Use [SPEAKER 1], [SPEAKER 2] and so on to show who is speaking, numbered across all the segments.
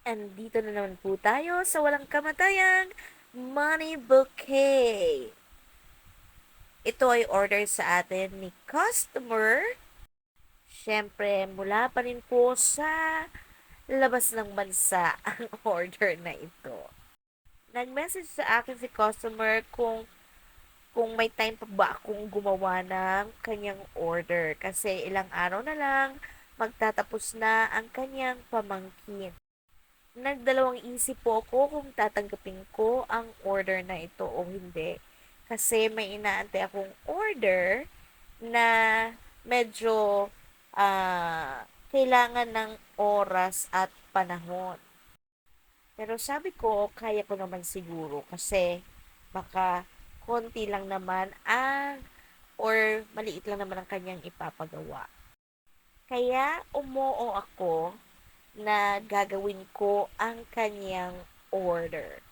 [SPEAKER 1] Andito na naman po tayo sa walang kamatayang Money Bouquet. Ito ay order sa atin ni customer. Siyempre, mula pa rin po sa labas ng bansa ang order na ito. Nag-message sa akin si customer kung may time pa ba akong gumawa ng kanyang order kasi ilang araw na lang magtatapos na ang kanyang pamangkin. Nagdalawang isip po ako kung tatanggapin ko ang order na ito o hindi. Kasi may inaantay akong order na medyo kailangan ng oras at panahon. Pero sabi ko, kaya ko naman siguro kasi baka konti lang naman or maliit lang naman ang kanyang ipapagawa. Kaya umoo ako na gagawin ko ang kanyang order.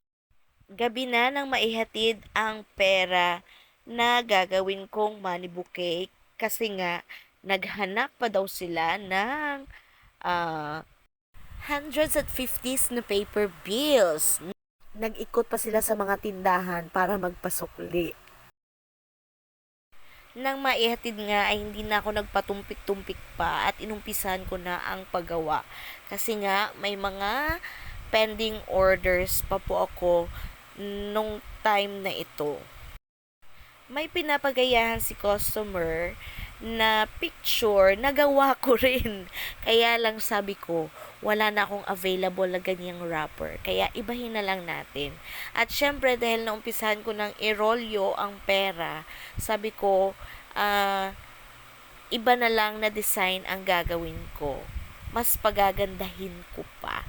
[SPEAKER 1] Gabi na nang maihatid ang pera na gagawin kong money bouquet kasi nga naghanap pa daw sila ng ah, hundreds at fifties na paper bills. Nag-ikot pa sila sa mga tindahan para magpasukli. Nang maihatid nga ay hindi na ako nagpatumpik-tumpik pa at inumpisan ko na ang paggawa. Kasi nga may mga pending orders pa po ako nung time na ito. May pinapagayahan si customer na picture na gawa ko rin. Kaya lang sabi ko, wala na akong available na ganyang wrapper. Kaya ibahin na lang natin. At syempre dahil naumpisahan ko ng irolyo ang pera, sabi ko, iba na lang na design ang gagawin ko. Mas pagagandahin ko pa.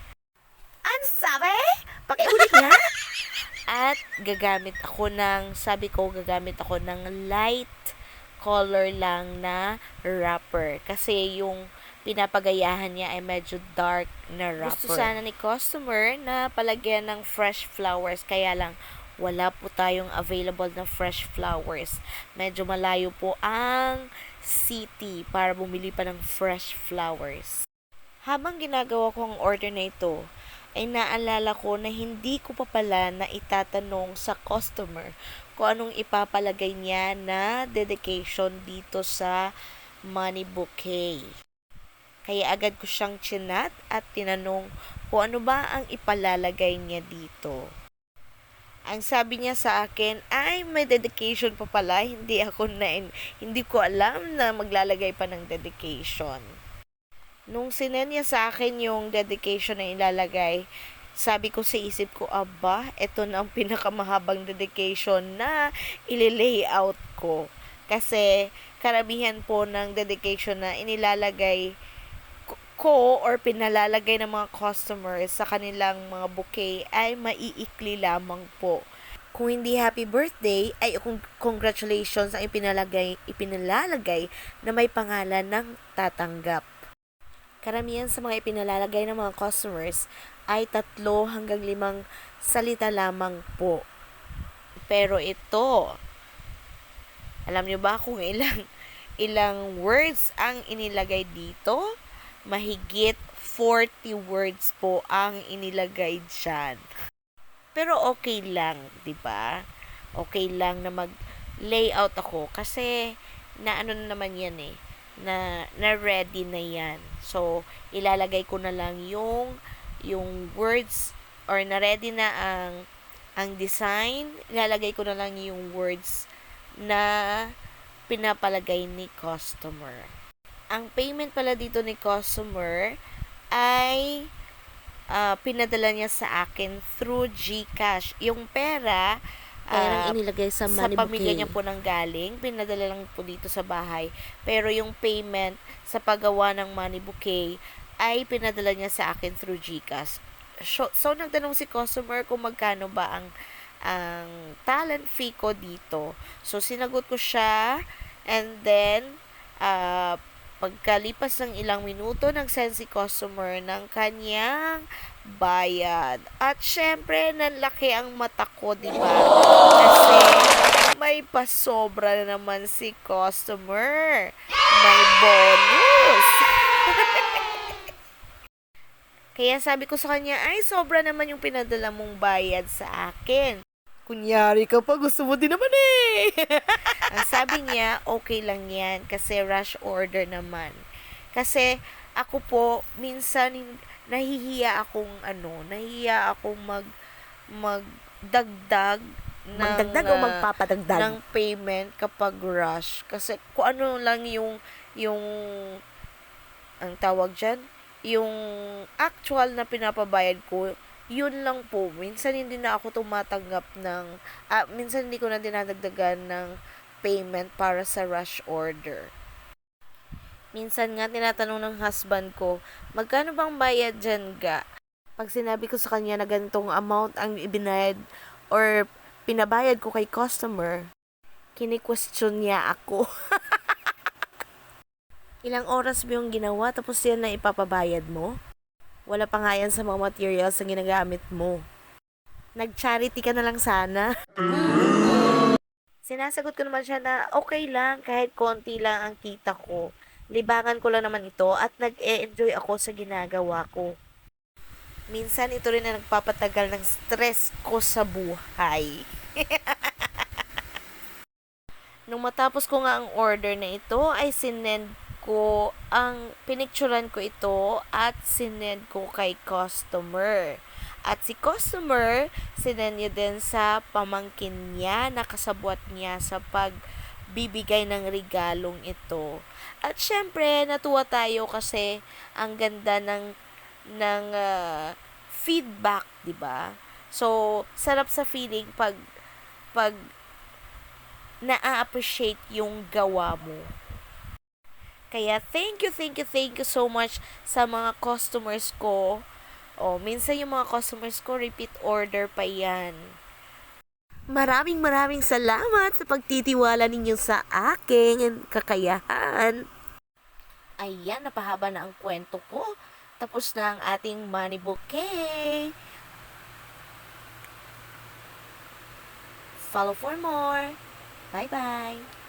[SPEAKER 1] Ang sabi? Pakiulit nga. At gagamit ako ng light color lang na wrapper. Kasi yung pinapagayahan niya ay medyo dark na wrapper. Gusto sana ni customer na palagyan ng fresh flowers. Kaya lang, wala po tayong available na fresh flowers. Medyo malayo po ang city para bumili pa ng fresh flowers. Habang ginagawa ko ang order na ito, ay naalala ko na hindi ko pa pala na itatanong sa customer kung anong ipapalagay niya na dedication dito sa money bouquet. Kaya agad ko siyang chinat at tinanong kung ano ba ang ipalalagay niya dito. Ang sabi niya sa akin ay may dedication pa pala, hindi ko alam na maglalagay pa ng dedication. Nung sinend niya sa akin yung dedication na ilalagay, sabi ko sa isip ko, aba, ito na ang pinakamahabang dedication na ililayout ko. Kasi karamihan po ng dedication na inilalagay ko or pinalalagay ng mga customers sa kanilang mga bouquet ay maiikli lamang po. Kung hindi happy birthday, ay congratulations ang ipinalalagay na may pangalan ng tatanggap. Karamihan sa mga ipinalalagay ng mga customers ay 3 hanggang 5 salita lamang po. Pero ito, alam nyo ba kung ilang words ang inilagay dito? Mahigit 40 words po ang inilagay dyan. Pero okay lang, 'di ba? Okay lang na mag-layout ako kasi na ano na naman 'yan eh. Na ready na 'yan. So, ilalagay ko na lang yung words or na ready na ang design, ilalagay ko na lang yung words na pinapalagay ni customer. Ang payment pala dito ni customer ay pinadala niya sa akin through GCash. Yung pera,
[SPEAKER 2] Perang inilagay sa
[SPEAKER 1] sa
[SPEAKER 2] money
[SPEAKER 1] pamilya
[SPEAKER 2] bouquet.
[SPEAKER 1] niya po nang galing, pinadala lang po dito sa bahay. Pero yung payment sa paggawa ng money bouquet ay pinadala niya sa akin through GCash. So nagtanong si customer kung magkano ba ang talent fee ko dito. So sinagot ko siya and then uh, pagkalipas ng ilang minuto, nag-send si customer ng kanyang bayad. At syempre, nanlaki ang mata ko, di ba? Kasi may pasobra na naman si customer. May bonus. Kaya sabi ko sa kanya, ay sobra naman yung pinadala mong bayad sa akin. Kunyari ka pa, gusto mo din naman eh. Ang sabi niya, okay lang yan kasi rush order naman. Kasi ako po, minsan nahihiya akong magdagdag
[SPEAKER 2] Magdagdag o magpapadagdag?
[SPEAKER 1] ng payment kapag rush. Kasi kung ano lang yung ang tawag dyan, yung actual na pinapabayad ko, yun lang po. Minsan hindi na ako tumatanggap minsan hindi ko na dinadagdagan ng payment para sa rush order. Minsan nga, tinatanong ng husband ko, magkano bang bayad dyan ga? Pag sinabi ko sa kanya na ganitong amount ang ibinayad or pinabayad ko kay customer, kini-question niya ako. Ilang oras mo yung ginawa tapos yan na ipapabayad mo? Wala pa nga yan sa mga materials na ginagamit mo. Nag-charity ka na lang sana. Sinasagot ko naman siya na okay lang kahit konti lang ang kita ko. Libangan ko lang naman ito at nag-e-enjoy ako sa ginagawa ko. Minsan ito rin na nagpapatagal ng stress ko sa buhay. Nung matapos ko nga ang order na ito, ay pinicturan ko ito at sinend ko kay customer. At si customer, sinend niya din sa pamangkin niya, nakasabwat niya sa pagbibigay ng regalong ito. At syempre, natuwa tayo kasi ang ganda ng feedback, 'di ba? So, sarap sa feeling pag na-appreciate yung gawa mo. Kaya thank you so much sa mga customers ko. Minsan yung mga customers ko repeat order pa yan. Maraming salamat sa pagtitiwala ninyo sa aking kakayahan. Ayan, napahaba na ang kwento ko. Tapos na ang ating money bouquet. Follow for more. Bye-bye.